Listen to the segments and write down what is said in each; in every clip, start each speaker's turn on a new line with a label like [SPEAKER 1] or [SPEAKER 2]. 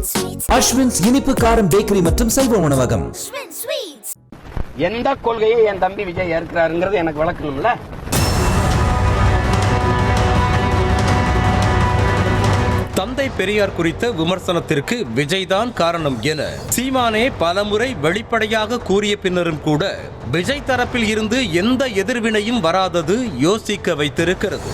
[SPEAKER 1] அஸ்வின்ஸ் இனிப்பு காரம் பேக்கரி மற்றும் செல்வ உணவகம்.
[SPEAKER 2] எந்த கொள்கையை என் தம்பி விஜய் ஏற்கிறாருங்கிறது எனக்கு விளக்கணும்ல.
[SPEAKER 3] தந்தை பெரியார் குறித்த விமர்சனத்திற்கு விஜய் தான் காரணம் என சீமானே பலமுறை வெளிப்படையாக கூறிய பின்னரும் கூட விஜய் தரப்பில் இருந்து எந்த எதிர்வினையும் வராதது யோசிக்க வைத்திருக்கிறது.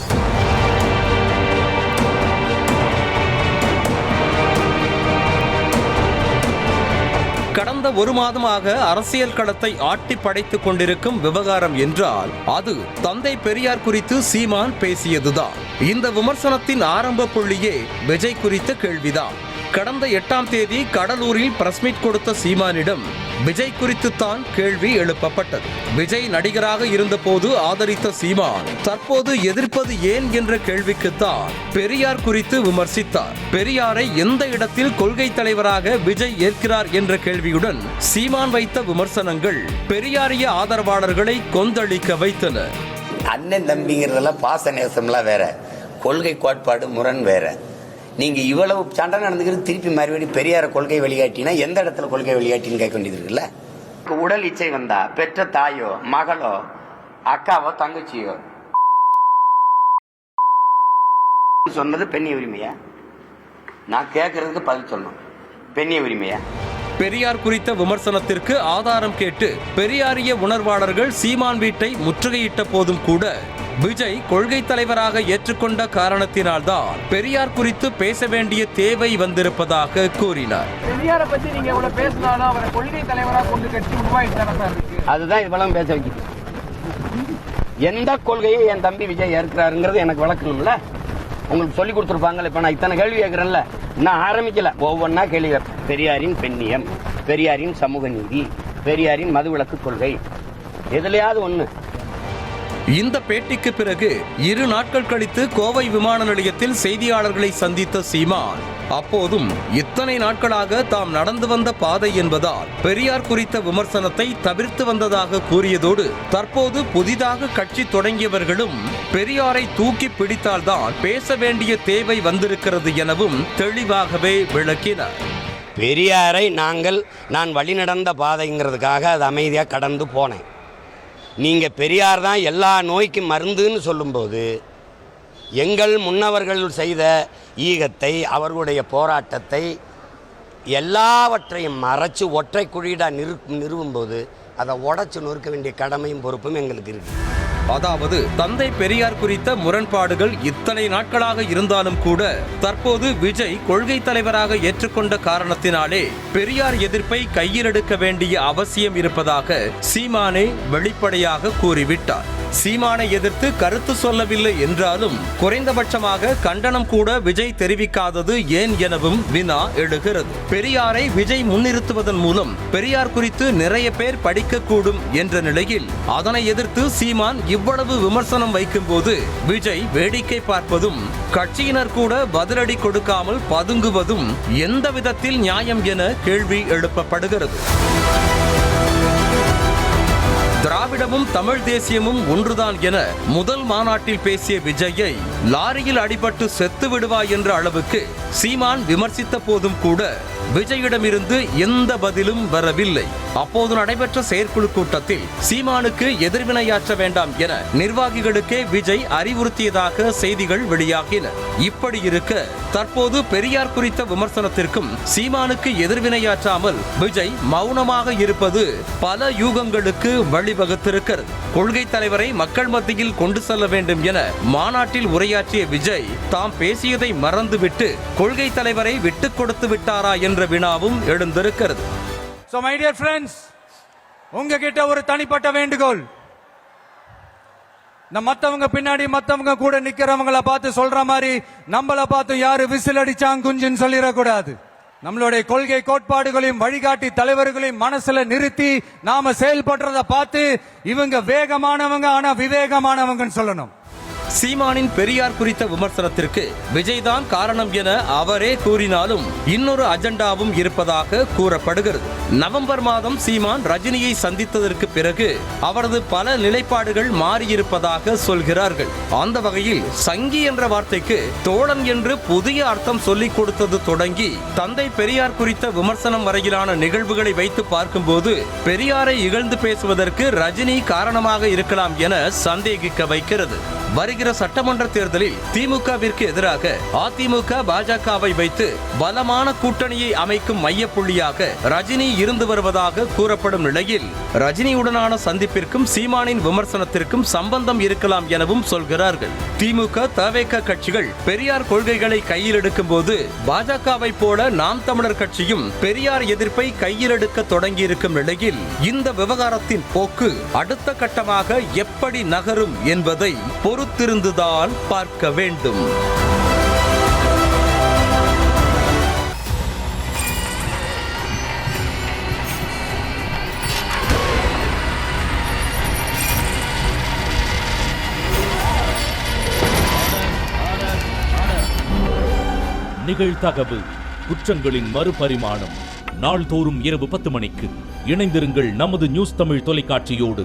[SPEAKER 3] கடந்த ஒரு மாதமாக அரசியல் களத்தை ஆட்டி படைத்துக் கொண்டிருக்கும் விவகாரம் என்றால் அது தந்தை பெரியார் குறித்து சீமான் பேசியதுதான். இந்த விமர்சனத்தின் ஆரம்ப புள்ளியே விஜய் குறித்த கேள்விதான். கடந்த 8ஆம் தேதி கடலூரில் பிரஸ் மீட் கொடுத்த சீமானிடம் விஜய் குறித்து தான் கேள்வி எழுப்பப்பட்டது. விஜய் நடிகராக இருந்தபோது ஆதரித்த சீமான் தற்போது எதிர்ப்பது ஏன் என்ற கேள்விக்குத்தான் பெரியார் குறித்து விமர்சித்தார். பெரியாரை எந்த இடத்தில் கொள்கை தலைவராக விஜய் ஏற்கிறார் என்ற கேள்வியுடன் சீமான் வைத்த விமர்சனங்கள் பெரியாரிய ஆதரவாளர்களை கொந்தளிக்க வைத்தன.
[SPEAKER 2] அண்ணன் தம்பிங்கிறதெல்லாம் பாச நேசம்லாம் வேற, கொள்கை கோட்பாடு முரண் வேற. நீங்க இவ்வளவு சண்டை நடந்துக்கிறது திருப்பி மறுபடியும் பெரியார கொள்கை வெளியாட்டினா எந்த இடத்துல கொள்கை வெளியாட்டின்னு கேட்க வேண்டியது இருக்குல்ல. உடல் இச்சை வந்தா பெற்ற தாயோ மகளோ அக்காவோ தங்கச்சியோ சொன்னது பெண்ணிய உரிமையா? நான் கேட்கறதுக்கு பதில் சொல்லணும். பெண்ணிய உரிமையா?
[SPEAKER 3] பெரியார் குறித்த விமர்சனத்திற்கு ஆதாரம் கேட்டு பெரியாரிய உணர்வாளர்கள் சீமான் வீட்டை முற்றுகையிட்ட போதும் கூட விஜய் கொள்கை தலைவராக ஏற்றுக்கொண்ட காரணத்தினால்தான் பெரியார் குறித்து பேச வேண்டிய தேவை வந்திருப்பதாக கூறினார்.
[SPEAKER 4] பெரியாரை பத்தி நீங்க எவ்வளவு பேசினாலும் அவரை கொள்கை தலைவராக கொண்டு கட்சி உருவாயிட்டாங்க.
[SPEAKER 2] அதுதான் இதெல்லாம் பேச வைக்குது. எந்த கொள்கையை என் தம்பி விஜய் ஏற்கிறாருங்கிறது எனக்கு விளக்கணும்ல. உங்களுக்கு சொல்லி கொடுத்துருப்பாங்கல்ல. இப்ப நான் இத்தனை கேள்வி கேட்கிறேன்ல, நான் ஆரம்பிக்கல, ஒவ்வொன்னா கேள்வி கேட்பேன். பெரியாரின் பெண்ணியம், பெரியாரின் சமூக நீதி, பெரியாரின் மதுவிலக்கு கொள்கை, எதுலையாவது ஒண்ணு.
[SPEAKER 3] இந்த பேட்டிக்கு பிறகு 2 நாட்கள் கழித்து கோவை விமான நிலையத்தில் செய்தியாளர்களை சந்தித்த சீமான் அப்போதும் இத்தனை நாட்களாக தாம் நடந்து வந்த பாதை என்பதால் பெரியார் குறித்த விமர்சனத்தை தவிர்த்து வந்ததாக கூறியதோடு தற்போது புதிதாக கட்சி தொடங்கியவர்களும் பெரியாரை தூக்கி பிடித்தால்தான் பேச வேண்டிய தேவை வந்திருக்கிறது எனவும் தெளிவாகவே விளக்கினார்.
[SPEAKER 2] பெரியாரை நான் வழிநடந்த பாதைங்கிறதுக்காக அது அமைதியாக கடந்து போனேன். நீங்கள் பெரியார் தான் எல்லா நோய்க்கும் மருந்துன்னு சொல்லும்போது எங்கள் முன்னவர்கள் செய்த ஈகத்தை, அவர்களுடைய போராட்டத்தை எல்லாவற்றையும் மறைச்சு ஒற்றை குழியாக நிறுவும்போது அதை உடைச்சு நொறுக்க வேண்டிய கடமையும் பொறுப்பும் எங்களுக்கு இருக்கு.
[SPEAKER 3] அதாவது தந்தை பெரியார் குறித்த முரண்பாடுகள் இத்தனை நாட்களாக இருந்தாலும் கூட தற்போது விஜய் கொள்கை தலைவராக ஏற்றுக்கொண்ட காரணத்தினாலே பெரியார் எதிர்ப்பை கையில் எடுக்க வேண்டிய அவசியம் இருப்பதாக சீமானே வெளிப்படையாக கூறிவிட்டார். சீமானை எதிர்த்து கருத்து சொல்லவில்லை என்றாலும் குறைந்தபட்சமாக கண்டனம் கூட விஜய் தெரிவிக்காதது ஏன் எனவும் வினா எழுகிறது. பெரியாரை விஜய் முன்னிறுத்துவதன் மூலம் பெரியார் குறித்து நிறைய பேர் படிக்கக்கூடும் என்ற நிலையில் அதனை எதிர்த்து சீமான் இவ்வளவு விமர்சனம் வைக்கும் போது விஜய் வேடிக்கை பார்ப்பதும் கட்சியினர் கூட பதிலடி கொடுக்காமல் பதுங்குவதும் எந்த விதத்தில் நியாயம் என கேள்வி எழுப்பப்படுகிறது. திராவிடமும் தமிழ் தேசியமும் ஒன்றுதான் என முதல் மாநாட்டில் பேசிய விஜயை லாரியில் அடிபட்டு செத்து விடுவாய் என்ற அளவுக்கு சீமான் விமர்சித்த போதும் கூட விஜயிடமிருந்து எந்த பதிலும் வரவில்லை. அப்போது நடைபெற்ற செயற்குழு கூட்டத்தில் சீமானுக்கு எதிர்வினையாற்ற வேண்டாம் என நிர்வாகிகளுக்கே விஜய் அறிவுறுத்தியதாக செய்திகள் வெளியாகின. இப்படி இருக்க தற்போது பெரியார் குறித்த விமர்சனத்திற்கும் சீமானுக்கு எதிர்வினையாற்றாமல் விஜய் மௌனமாக இருப்பது பல யூகங்களுக்கு வழிவகுத்திருக்கிறது. கொள்கை தலைவரை மக்கள் மத்தியில் கொண்டு செல்ல வேண்டும் என மாநாட்டில் உரையாற்றிய விஜய் தாம் பேசியதை மறந்துவிட்டு கொள்கை தலைவரை விட்டுக் கொடுத்து விட்டாரா என்ற வினாவும் எழுந்திருக்கிறது.
[SPEAKER 4] So my dear friends, உங்ககிட்ட ஒரு தனிப்பட்ட வேண்டுகோள். மத்தவங்க பின்னாடி மத்தவங்க கூட நிக்கிறவங்கள பார்த்து சொல்ற மாதிரி நம்மள பார்த்து யாரு விசில் அடிச்சாங்க குஞ்சுன்னு சொல்லிடக்கூடாது. நம்மளுடைய கொள்கை கோட்பாடுகளையும் வழிகாட்டி தலைவர்களையும் மனசுல நிறுத்தி நாம செயல்படுறத பார்த்து இவங்க வேகமானவங்க ஆனா விவேகமானவங்கன்னு சொல்லணும்.
[SPEAKER 3] சீமானின் பெரியார் குறித்த விமர்சனத்திற்கு விஜய்தான் காரணம் என அவரே கூறினாலும் இன்னொரு அஜெண்டாவும் இருப்பதாக கூறப்படுகிறது. நவம்பர் மாதம் சீமான் ரஜினியை சந்தித்ததற்கு பிறகு அவரது பல நிலைப்பாடுகள் மாறியிருப்பதாக சொல்கிறார்கள். அந்த வகையில் சங்கி என்ற வார்த்தைக்கு தோழன் என்று புதிய அர்த்தம் சொல்லிக் கொடுத்தது தொடங்கி தந்தை பெரியார் குறித்த விமர்சனம் வரையிலான நிகழ்வுகளை வைத்து பார்க்கும்போது பெரியாரை இகழ்ந்து பேசுவதற்கு ரஜினி காரணமாக இருக்கலாம் என சந்தேகிக்க வைக்கிறது. வருகிற சட்டமன்ற தேர்தலில் திமுகவிற்கு எதிராக அதிமுக பாஜகவை வைத்து பலமான கூட்டணியை அமைக்கும் மையப்புள்ளியாக ரஜினி இருந்து வருவதாக கூறப்படும் நிலையில் ரஜினியுடனான சந்திப்பிற்கும் சீமானின் விமர்சனத்திற்கும் சம்பந்தம் இருக்கலாம் எனவும் சொல்கிறார்கள். திமுக தவேக கட்சிகள் பெரியார் கொள்கைகளை கையில் எடுக்கும் போது பாஜகவை போல நாம் தமிழர் கட்சியும் பெரியார் எதிர்ப்பை கையில் எடுக்க தொடங்கியிருக்கும் நிலையில் இந்த விவகாரத்தின் போக்கு அடுத்த கட்டமாக எப்படி நகரும் என்பதை பொறுத்திருந்துதான் பார்க்க வேண்டும்.
[SPEAKER 5] நிகழ்தகவு குற்றங்களின் மறுபரிமாணம் நாள்தோறும் இரவு 10 மணிக்கு இணைந்திருங்கள் நமது நியூஸ் தமிழ் தொலைக்காட்சியோடு.